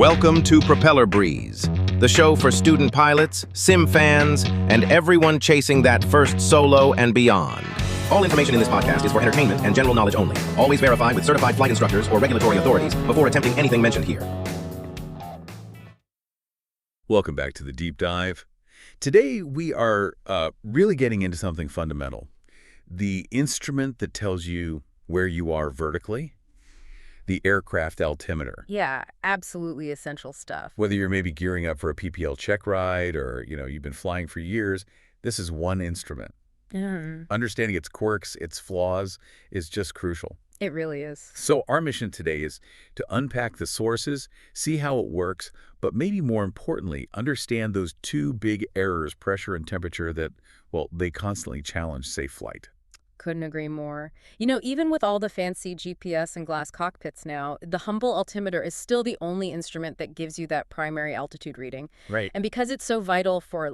Welcome to Propeller Breeze, the show for student pilots, sim fans, and everyone chasing that first solo and beyond. All information in this podcast is for entertainment and general knowledge only. Always verify with certified flight instructors or regulatory authorities before attempting anything mentioned here. Welcome back to the Deep Dive. Today we are really getting into something fundamental. The instrument that tells you where you are vertically, the aircraft altimeter. Yeah, absolutely essential stuff. Whether you're maybe gearing up for a PPL check ride or, you've been flying for years, this is one instrument. Understanding its quirks, its flaws is just crucial. It really is. So our mission today is to unpack the sources, see how it works, but maybe more importantly, understand those two big errors, pressure and temperature, that, well, they constantly challenge safe flight. Couldn't agree more. Even with all the fancy GPS and glass cockpits now, the humble altimeter is still the only instrument that gives you that primary altitude reading. Right. And because it's so vital for,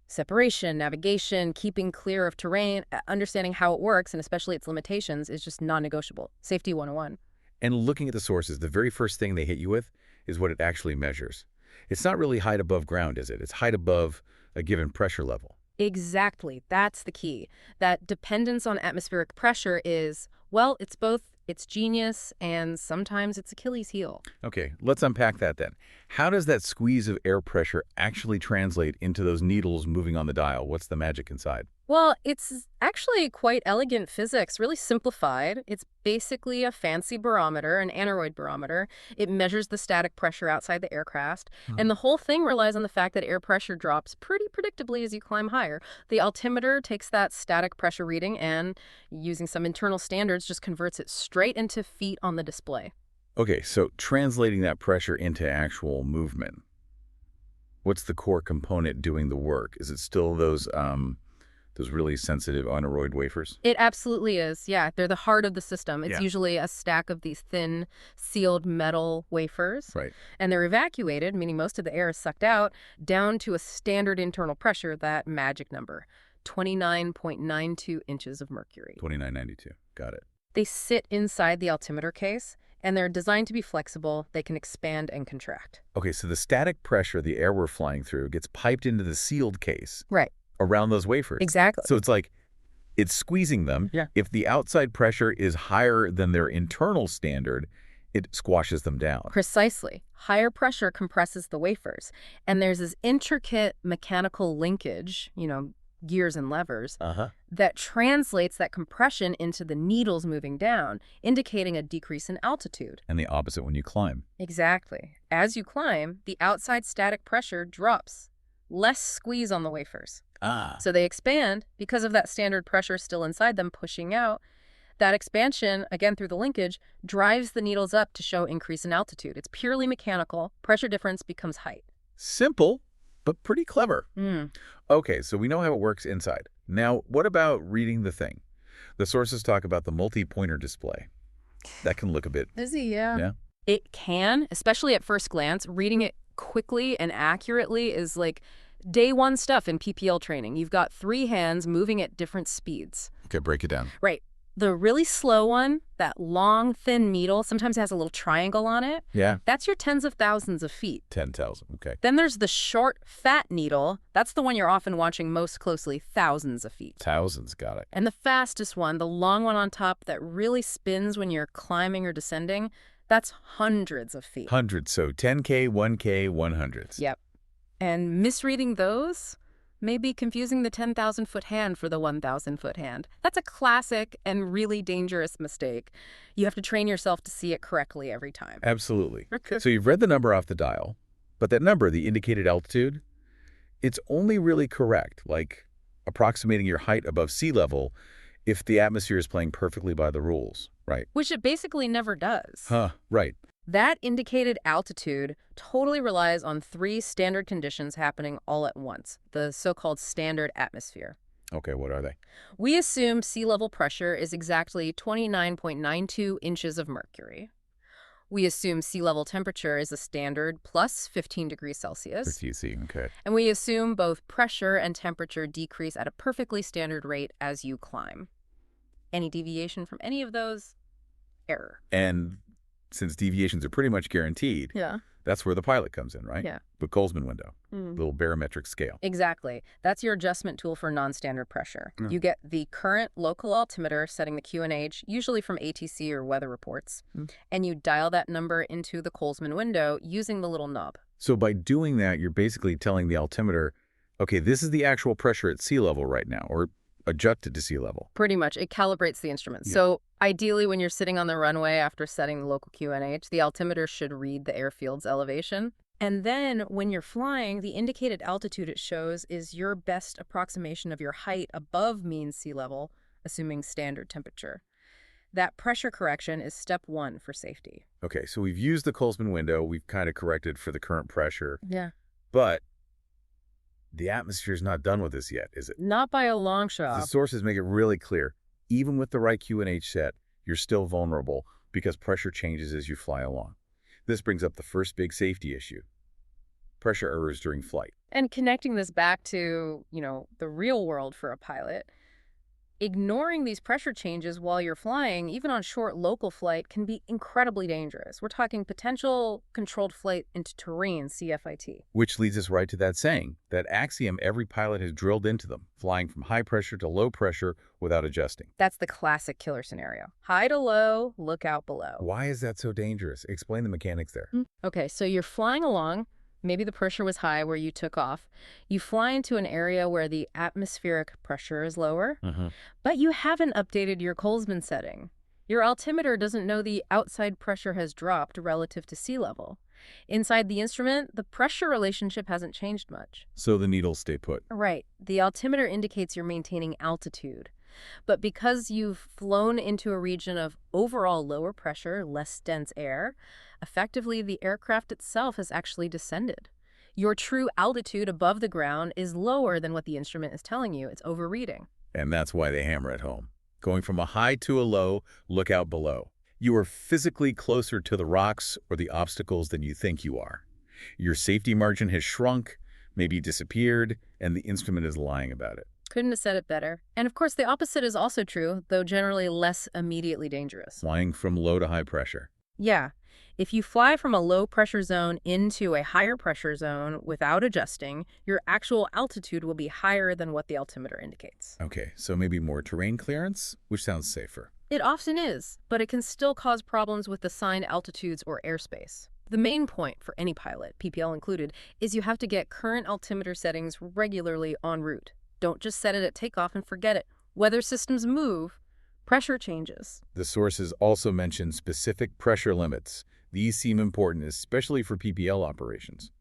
separation, navigation, keeping clear of terrain, understanding how it works, and especially its limitations, is just non-negotiable. Safety 101. And looking at the sources, the very first thing they hit you with is what it actually measures. It's not really height above ground, is it? It's height above a given pressure level. Exactly. That's the key. That dependence on atmospheric pressure is, it's both its genius and sometimes its Achilles heel. Okay, let's unpack that then. How does that squeeze of air pressure actually translate into those needles moving on the dial? What's the magic inside? Well, it's actually quite elegant physics, really simplified. It's basically a fancy barometer, an aneroid barometer. It measures the static pressure outside the aircraft, and the whole thing relies on the fact that air pressure drops pretty predictably as you climb higher. The altimeter takes that static pressure reading and, using some internal standards, just converts it straight into feet on the display. Okay, so translating that pressure into actual movement. What's the core component doing the work? Is it still those really sensitive aneroid wafers? It absolutely is, yeah. They're the heart of the system. It's Yeah. usually a stack of these thin, sealed metal wafers. Right. And they're evacuated, meaning most of the air is sucked out, down to a standard internal pressure, that magic number, 29.92 inches of mercury. 2992. Got it. They sit inside the altimeter case, and they're designed to be flexible. They can expand and contract. Okay, so the static pressure, the air we're flying through, gets piped into the sealed case Right. around those wafers. Exactly. So it's like it's squeezing them. Yeah. If the outside pressure is higher than their internal standard, it squashes them down. Precisely. Higher pressure compresses the wafers, and there's this intricate mechanical linkage, gears and levers, that translates that compression into the needles moving down, indicating a decrease in altitude. And the opposite when you climb. Exactly. As you climb, the outside static pressure drops. Less squeeze on the wafers. So they expand because of that standard pressure still inside them pushing out. That expansion, again through the linkage, drives the needles up to show increase in altitude. It's purely mechanical. Pressure difference becomes height. Simple, but pretty clever. Okay, so we know how it works inside. Now, what about reading the thing? The sources talk about the multi-pointer display. That can look a bit... Is he? Yeah. Yeah? It can, especially at first glance. Reading it quickly and accurately is like day one stuff in PPL training. You've got three hands moving at different speeds. Okay, break it down. Right. The really slow one, that long, thin needle, sometimes has a little triangle on it. Yeah. That's your tens of thousands of feet. 10,000, okay. Then there's the short, fat needle. That's the one you're often watching most closely, thousands of feet. Thousands, got it. And the fastest one, the long one on top that really spins when you're climbing or descending, that's hundreds of feet. Hundreds, so 10K, 1K, 100s. Yep. And misreading those may be confusing the 10,000-foot hand for the 1,000-foot hand. That's a classic and really dangerous mistake. You have to train yourself to see it correctly every time. Absolutely. Okay. So you've read the number off the dial, but that number, the indicated altitude, it's only really correct, like approximating your height above sea level, if the atmosphere is playing perfectly by the rules, right? Which it basically never does. Right. That indicated altitude totally relies on three standard conditions happening all at once, the so-called standard atmosphere. Okay, what are they? We assume sea level pressure is exactly 29.92 inches of mercury. We assume sea level temperature is a standard plus 15 degrees Celsius. Okay. And we assume both pressure and temperature decrease at a perfectly standard rate as you climb. Any deviation from any of those, error. And since deviations are pretty much guaranteed, Yeah. That's where the pilot comes in, right? Yeah. The Kollsman window, little barometric scale. Exactly. That's your adjustment tool for non-standard pressure. Yeah. You get the current local altimeter setting the QNH, usually from ATC or weather reports, and you dial that number into the Kollsman window using the little knob. So by doing that, you're basically telling the altimeter, okay, this is the actual pressure at sea level right now, or adjusted to sea level. Pretty much. It calibrates the instrument. Yeah. So ideally, when you're sitting on the runway after setting the local QNH, the altimeter should read the airfield's elevation. And then when you're flying, the indicated altitude it shows is your best approximation of your height above mean sea level, assuming standard temperature. That pressure correction is step 1 for safety. Okay, so we've used the Kollsman window. We've kind of corrected for the current pressure. Yeah. But the atmosphere's not done with this yet, is it? Not by a long The shot. sources make it really clear. Even with the right QNH set, you're still vulnerable because pressure changes as you fly along. This brings up the first big safety issue: pressure errors during flight. And connecting this back to, the real world for a pilot, ignoring these pressure changes while you're flying, even on short local flight, can be incredibly dangerous. We're talking potential controlled flight into terrain, CFIT. Which leads us right to that saying, that axiom every pilot has drilled into them, flying from high pressure to low pressure without adjusting. That's the classic killer scenario. High to low, look out below. Why is that so dangerous? Explain the mechanics there. Okay, so you're flying along. Maybe the pressure was high where you took off. You fly into an area where the atmospheric pressure is lower, but you haven't updated your Kollsman setting. Your altimeter doesn't know the outside pressure has dropped relative to sea level. Inside the instrument, the pressure relationship hasn't changed much. So the needles stay put. Right. The altimeter indicates you're maintaining altitude. But because you've flown into a region of overall lower pressure, less dense air, effectively the aircraft itself has actually descended. Your true altitude above the ground is lower than what the instrument is telling you. It's overreading. And that's why they hammer it home. Going from a high to a low, look out below. You are physically closer to the rocks or the obstacles than you think you are. Your safety margin has shrunk, maybe disappeared, and the instrument is lying about it. Couldn't have said it better. And of course, the opposite is also true, though generally less immediately dangerous. Flying from low to high pressure. Yeah. If you fly from a low pressure zone into a higher pressure zone without adjusting, your actual altitude will be higher than what the altimeter indicates. Okay, so maybe more terrain clearance, which sounds safer. It often is, but it can still cause problems with assigned altitudes or airspace. The main point for any pilot, PPL included, is you have to get current altimeter settings regularly en route. Don't just set it at takeoff and forget it. Weather systems move, pressure changes. The sources also mention specific pressure limits. These seem important, especially for PPL operations.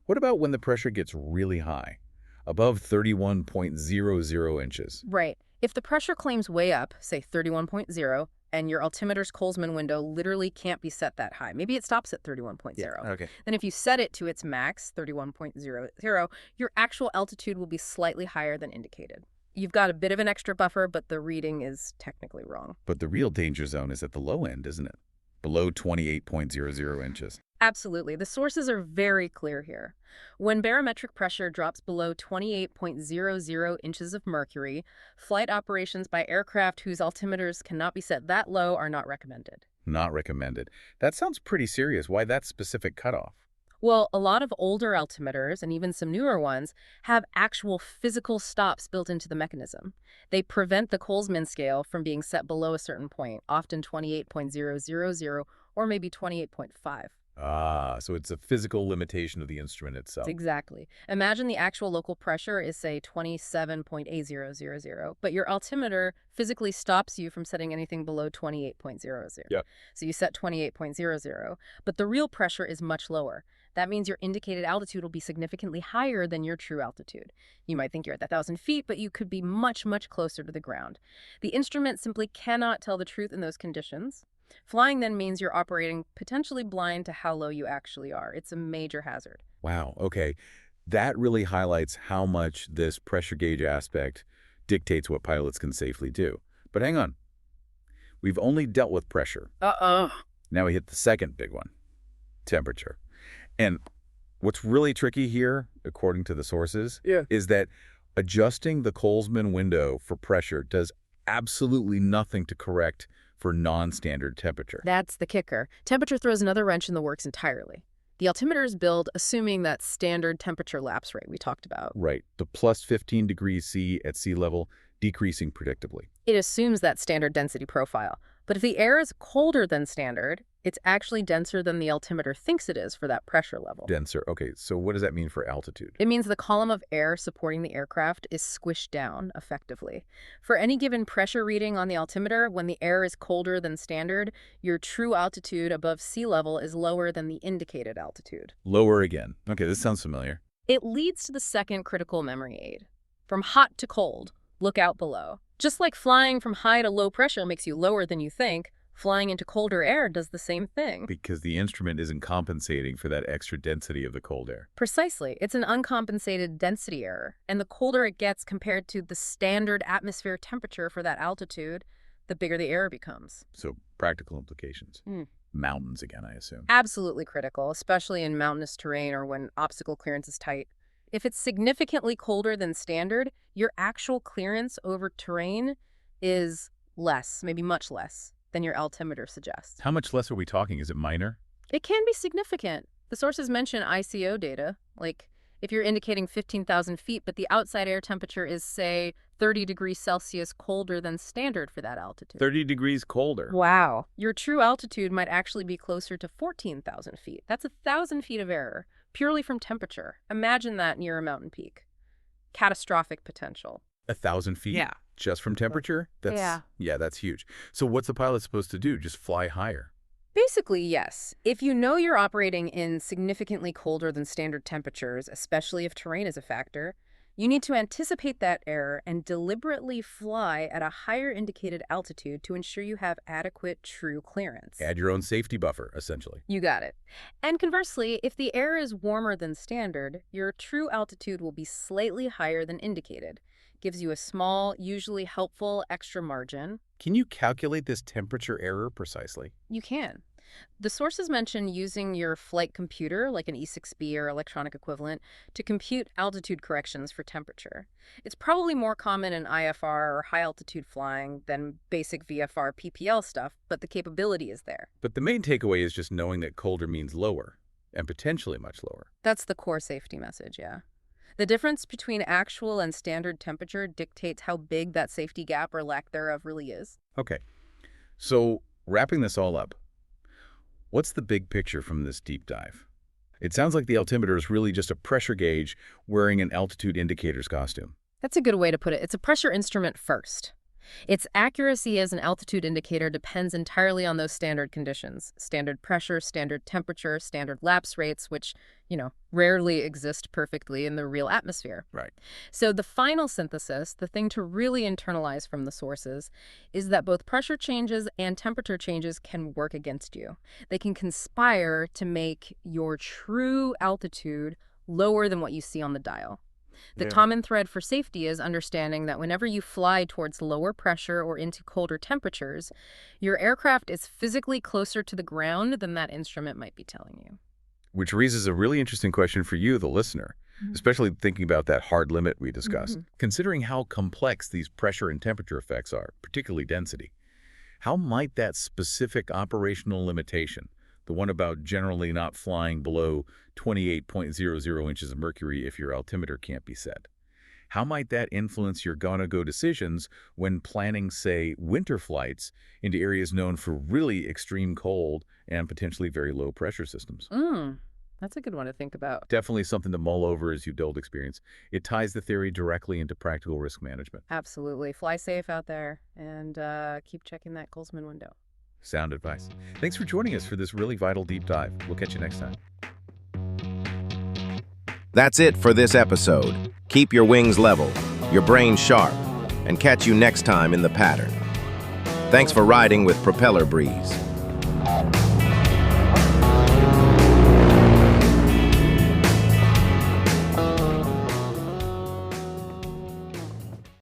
What about when the pressure gets really high, above 31.00 inches? Right. If the pressure claims way up, say 31.0, and your altimeter's Kollsman window literally can't be set that high, maybe it stops at 31.0. Okay. Then if you set it to its max, 31.00, your actual altitude will be slightly higher than indicated. You've got a bit of an extra buffer, but the reading is technically wrong. But the real danger zone is at the low end, isn't it? Below 28.00 inches. Absolutely. The sources are very clear here. When barometric pressure drops below 28.00 inches of mercury, flight operations by aircraft whose altimeters cannot be set that low are not recommended. Not recommended. That sounds pretty serious. Why that specific cutoff? Well, a lot of older altimeters, and even some newer ones, have actual physical stops built into the mechanism. They prevent the Kollsman scale from being set below a certain point, often 28.000 or maybe 28.5. Ah, so it's a physical limitation of the instrument itself. Exactly. Imagine the actual local pressure is, say, 27.8000, but your altimeter physically stops you from setting anything below 28.00. Yep. So you set 28.00, but the real pressure is much lower. That means your indicated altitude will be significantly higher than your true altitude. You might think you're at 1,000 feet, but you could be much, much closer to the ground. The instrument simply cannot tell the truth in those conditions. Flying then means you're operating potentially blind to how low you actually are. It's a major hazard. Wow, okay. That really highlights how much this pressure gauge aspect dictates what pilots can safely do. But hang on. We've only dealt with pressure. Now we hit the second big one, temperature. And what's really tricky here, according to the sources, is that adjusting the Kollsman window for pressure does absolutely nothing to correct for non-standard temperature. That's the kicker. Temperature throws another wrench in the works entirely. The altimeter is built assuming that standard temperature lapse rate we talked about. Right. The plus 15 degrees C at sea level decreasing predictably. It assumes that standard density profile. But if the air is colder than standard, it's actually denser than the altimeter thinks it is for that pressure level. Denser. Okay, so what does that mean for altitude? It means the column of air supporting the aircraft is squished down effectively. For any given pressure reading on the altimeter, when the air is colder than standard, your true altitude above sea level is lower than the indicated altitude. Lower again. Okay, this sounds familiar. It leads to the second critical memory aid. From hot to cold, look out below. Just like flying from high to low pressure makes you lower than you think, flying into colder air does the same thing. Because the instrument isn't compensating for that extra density of the cold air. Precisely. It's an uncompensated density error. And the colder it gets compared to the standard atmosphere temperature for that altitude, the bigger the error becomes. So practical implications. Mountains again, I assume. Absolutely critical, especially in mountainous terrain or when obstacle clearance is tight. If it's significantly colder than standard, your actual clearance over terrain is less, maybe much less, than your altimeter suggests. How much less are we talking? Is it minor? It can be significant. The sources mention ICO data, like if you're indicating 15,000 feet, but the outside air temperature is, say, 30 degrees Celsius colder than standard for that altitude. 30 degrees colder. Wow. Your true altitude might actually be closer to 14,000 feet. That's 1,000 feet of error, purely from temperature. Imagine that near a mountain peak. Catastrophic potential. 1,000 feet? Yeah. Just from temperature? Yeah, that's huge. So what's the pilot supposed to do? Just fly higher? Basically, yes. If you know you're operating in significantly colder than standard temperatures, especially if terrain is a factor, you need to anticipate that error and deliberately fly at a higher indicated altitude to ensure you have adequate true clearance. Add your own safety buffer, essentially. You got it. And conversely, if the air is warmer than standard, your true altitude will be slightly higher than indicated. Gives you a small, usually helpful extra margin. Can you calculate this temperature error precisely? You can. The sources mention using your flight computer, like an E6B or electronic equivalent, to compute altitude corrections for temperature. It's probably more common in IFR or high-altitude flying than basic VFR PPL stuff, but the capability is there. But the main takeaway is just knowing that colder means lower, and potentially much lower. That's the core safety message, yeah. The difference between actual and standard temperature dictates how big that safety gap or lack thereof really is. Okay, so wrapping this all up, what's the big picture from this deep dive? It sounds like the altimeter is really just a pressure gauge wearing an altitude indicator's costume. That's a good way to put it. It's a pressure instrument first. Its accuracy as an altitude indicator depends entirely on those standard conditions. Standard pressure, standard temperature, standard lapse rates, which, rarely exist perfectly in the real atmosphere. Right. So the final synthesis, the thing to really internalize from the sources, is that both pressure changes and temperature changes can work against you. They can conspire to make your true altitude lower than what you see on the dial. The common thread for safety is understanding that whenever you fly towards lower pressure or into colder temperatures, your aircraft is physically closer to the ground than that instrument might be telling you. Which raises a really interesting question for you, the listener, especially thinking about that hard limit we discussed. Considering how complex these pressure and temperature effects are, particularly density, how might that specific operational limitation, the one about generally not flying below 28.00 inches of mercury if your altimeter can't be set, how might that influence your gonna-go decisions when planning, say, winter flights into areas known for really extreme cold and potentially very low pressure systems? That's a good one to think about. Definitely something to mull over as you build experience. It ties the theory directly into practical risk management. Absolutely. Fly safe out there and keep checking that Kollsman window. Sound advice. Thanks for joining us for this really vital deep dive. We'll catch you next time. That's it for this episode. Keep your wings level, your brain sharp, and catch you next time in the pattern. Thanks for riding with Propeller Breeze.